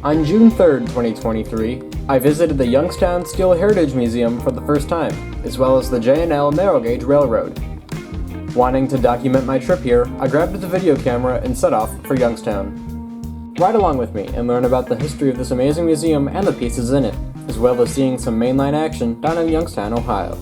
On June 3rd, 2023, I visited the Youngstown Steel Heritage Museum for the first time, as well as the J&L Narrow Gauge Railroad. Wanting to document my trip here, I grabbed the video camera and set off for Youngstown. Ride along with me and learn about the history of this amazing museum and the pieces in it, as well as seeing some mainline action down in Youngstown, Ohio.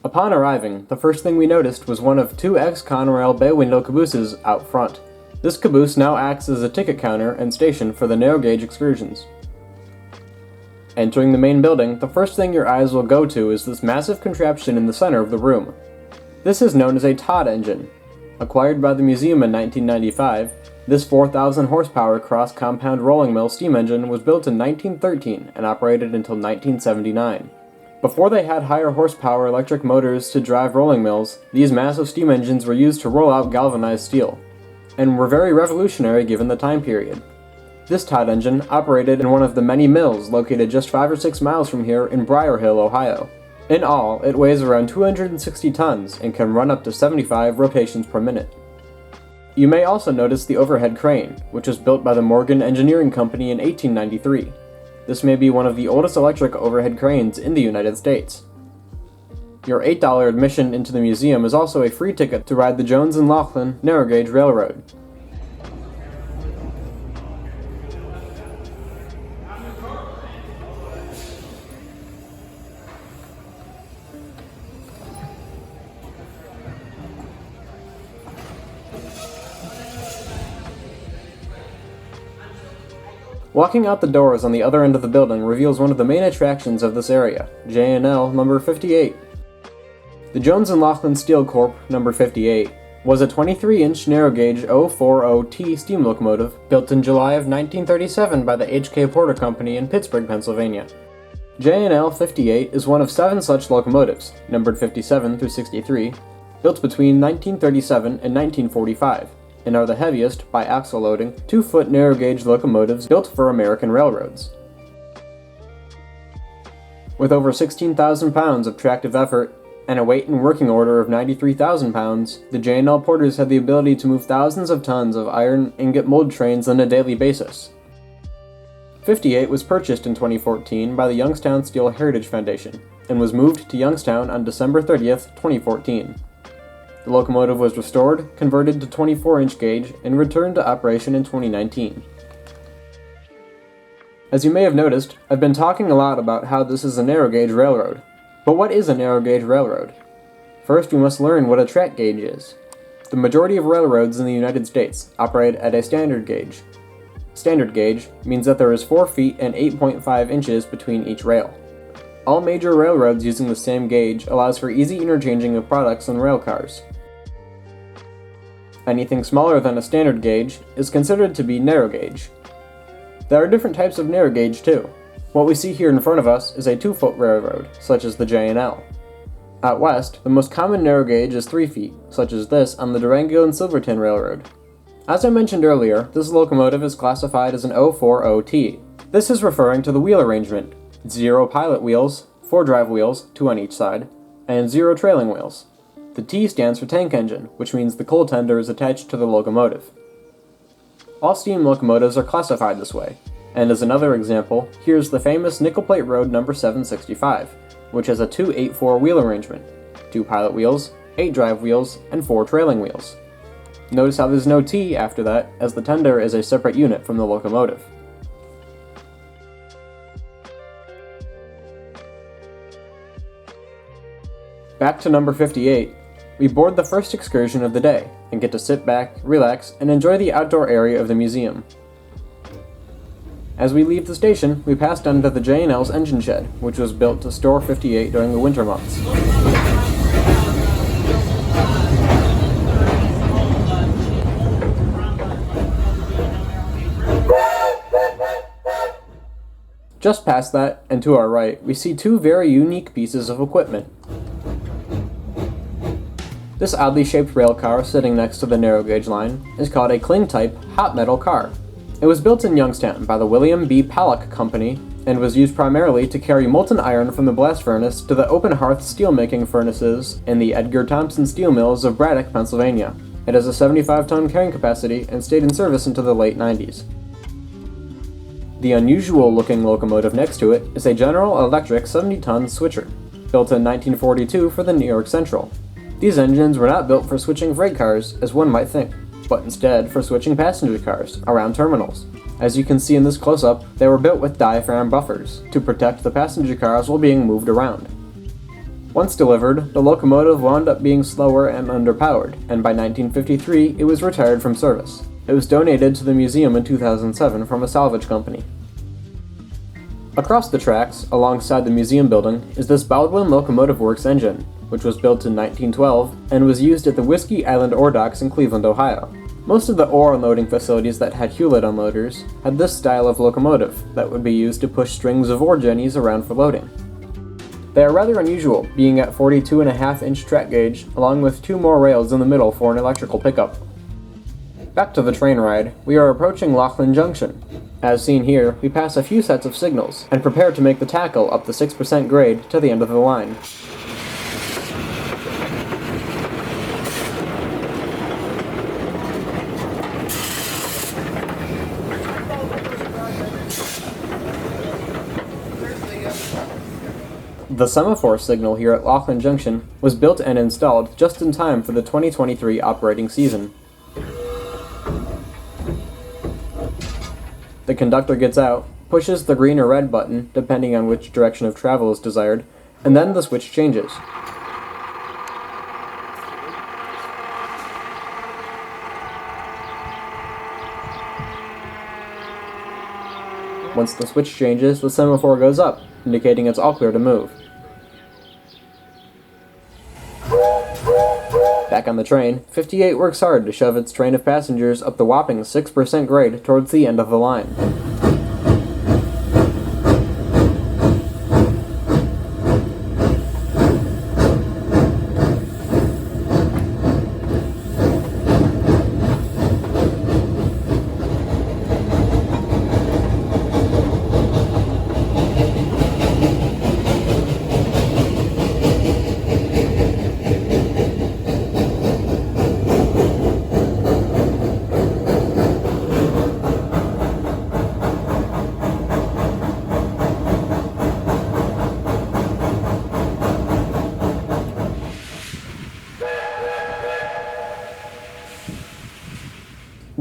Upon arriving, the first thing we noticed was one of two ex-Conrail bay window cabooses out front. This caboose now acts as a ticket counter and station for the narrow gauge excursions. Entering the main building, the first thing your eyes will go to is this massive contraption in the center of the room. This is known as a Tod Engine. Acquired by the museum in 1995, this 4,000 horsepower cross-compound rolling mill steam engine was built in 1913 and operated until 1979. Before they had higher horsepower electric motors to drive rolling mills, these massive steam engines were used to roll out galvanized steel, and were very revolutionary given the time period. This Tod engine operated in one of the many mills located just 5 or 6 miles from here in Brier Hill, Ohio. In all, it weighs around 260 tons and can run up to 75 rotations per minute. You may also notice the overhead crane, which was built by the Morgan Engineering Company in 1893. This may be one of the oldest electric overhead cranes in the United States. Your $8 admission into the museum is also a free ticket to ride the Jones and Laughlin narrow gauge railroad. Walking out the doors on the other end of the building reveals one of the main attractions of this area, J&L number 58. The Jones and Laughlin Steel Corp number 58 was a 23-inch narrow gauge 040T steam locomotive built in July of 1937 by the H.K. Porter Company in Pittsburgh, Pennsylvania. J&L 58 is one of 7 such locomotives, numbered 57 through 63, built between 1937 and 1945. And are the heaviest, by axle loading, 2-foot narrow gauge locomotives built for American railroads. With over 16,000 pounds of tractive effort and a weight and working order of 93,000 pounds, the J&L Porters had the ability to move thousands of tons of iron ingot mold trains on a daily basis. 58 was purchased in 2014 by the Youngstown Steel Heritage Foundation and was moved to Youngstown on December 30th, 2014. The locomotive was restored, converted to 24-inch gauge, and returned to operation in 2019. As you may have noticed, I've been talking a lot about how this is a narrow gauge railroad. But what is a narrow gauge railroad? First, we must learn what a track gauge is. The majority of railroads in the United States operate at a standard gauge. Standard gauge means that there is 4 feet and 8.5 inches between each rail. All major railroads using the same gauge allows for easy interchanging of products on rail cars. Anything smaller than a standard gauge is considered to be narrow gauge. There are different types of narrow gauge too. What we see here in front of us is a 2-foot railroad, such as the J&L. Out west, the most common narrow gauge is 3 feet, such as this on the Durango and Silverton Railroad. As I mentioned earlier, this locomotive is classified as an 040T. This is referring to the wheel arrangement: 0 pilot wheels, 4 drive wheels, 2 on each side, and 0 trailing wheels. The T stands for tank engine, which means the coal tender is attached to the locomotive. All steam locomotives are classified this way, and as another example, here's the famous nickel plate road number 765, which has a 2-8-4 wheel arrangement, 2 pilot wheels, 8 drive wheels, and 4 trailing wheels. Notice how there's no T after that, as the tender is a separate unit from the locomotive. Back to number 58, we board the first excursion of the day, and get to sit back, relax, and enjoy the outdoor area of the museum. As we leave the station, we pass down to the J&L's engine shed, which was built to store 58 during the winter months. Just past that, and to our right, we see two very unique pieces of equipment. This oddly shaped rail car sitting next to the narrow gauge line is called a cling-type hot metal car. It was built in Youngstown by the William B. Pollock Company and was used primarily to carry molten iron from the blast furnace to the open hearth steelmaking furnaces in the Edgar Thompson Steel Mills of Braddock, Pennsylvania. It has a 75-ton carrying capacity and stayed in service into the late 90s. The unusual-looking locomotive next to it is a General Electric 70-ton switcher, built in 1942 for the New York Central. These engines were not built for switching freight cars, as one might think, but instead for switching passenger cars around terminals. As you can see in this close-up, they were built with diaphragm buffers to protect the passenger cars while being moved around. Once delivered, the locomotive wound up being slower and underpowered, and by 1953 it was retired from service. It was donated to the museum in 2007 from a salvage company. Across the tracks, alongside the museum building, is this Baldwin Locomotive Works engine, which was built in 1912 and was used at the Whiskey Island ore docks in Cleveland, Ohio. Most of the ore unloading facilities that had Hewlett unloaders had this style of locomotive that would be used to push strings of ore jennies around for loading. They are rather unusual, being at 42.5-inch track gauge, along with two more rails in the middle for an electrical pickup. Back to the train ride, we are approaching Laughlin Junction. As seen here, we pass a few sets of signals and prepare to make the tackle up the 6% grade to the end of the line. The semaphore signal here at Laughlin Junction was built and installed just in time for the 2023 operating season. The conductor gets out, pushes the green or red button, depending on which direction of travel is desired, and then the switch changes. Once the switch changes, the semaphore goes up, indicating it's all clear to move. Back on the train, 58 works hard to shove its train of passengers up the whopping 6% grade towards the end of the line.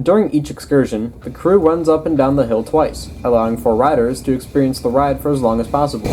During each excursion, the crew runs up and down the hill twice, allowing for riders to experience the ride for as long as possible.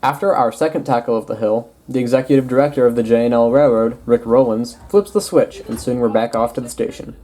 After our second tackle of the hill, the executive director of the J&L Railroad, Rick Rowlands, flips the switch, and soon we're back off to the station.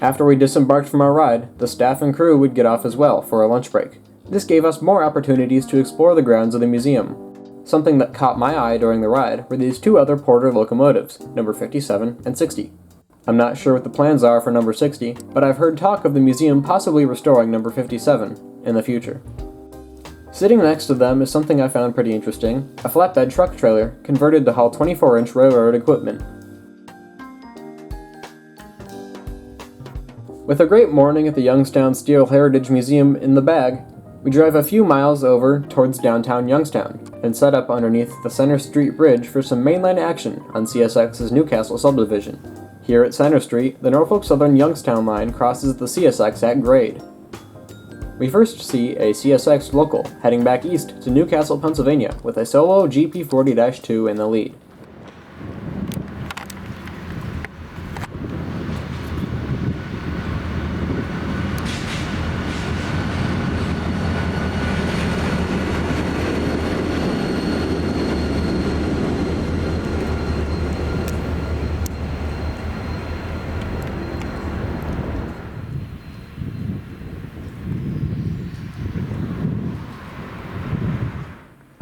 After we disembarked from our ride, the staff and crew would get off as well for a lunch break. This gave us more opportunities to explore the grounds of the museum. Something that caught my eye during the ride were these two other Porter locomotives, number 57 and 60. I'm not sure what the plans are for number 60, but I've heard talk of the museum possibly restoring number 57 in the future. Sitting next to them is something I found pretty interesting, a flatbed truck trailer converted to haul 24-inch railroad equipment. With a great morning at the Youngstown Steel Heritage Museum in the bag, we drive a few miles over towards downtown Youngstown and set up underneath the Center Street Bridge for some mainline action on CSX's Newcastle subdivision. Here at Center Street, the Norfolk Southern Youngstown line crosses the CSX at grade. We first see a CSX local heading back east to Newcastle, Pennsylvania with a solo GP40-2 in the lead.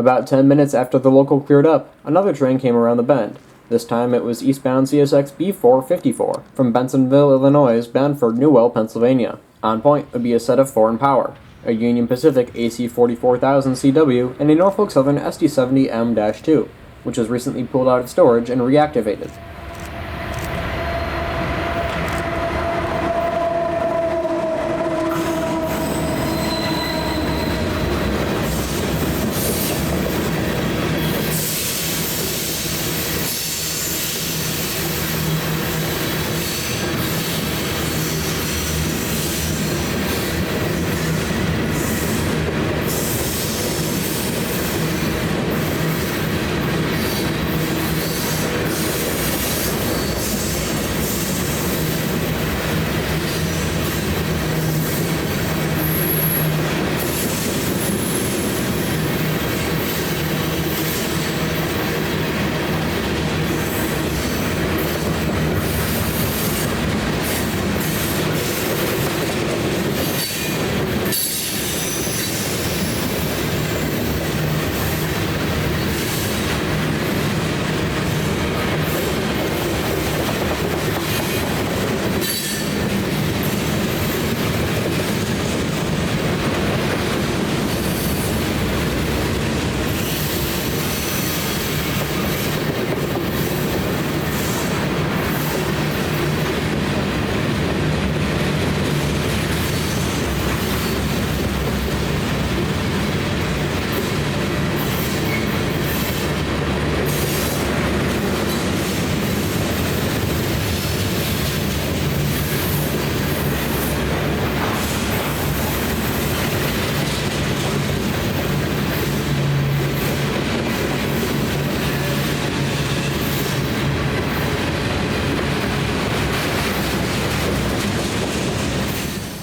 About 10 minutes after the local cleared up, another train came around the bend. This time it was eastbound CSX B454 from Bensonville, Illinois, bound for Newell, Pennsylvania. On point would be a set of foreign power, a Union Pacific AC 44000 CW, and a Norfolk Southern SD70M-2, which was recently pulled out of storage and reactivated.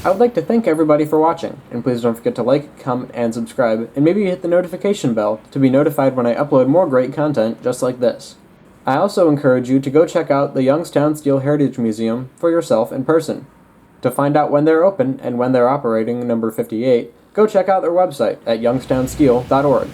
I would like to thank everybody for watching, and please don't forget to like, comment, and subscribe, and maybe hit the notification bell to be notified when I upload more great content just like this. I also encourage you to go check out the Youngstown Steel Heritage Museum for yourself in person. To find out when they're open and when they're operating number 58, go check out their website at youngstownsteel.org.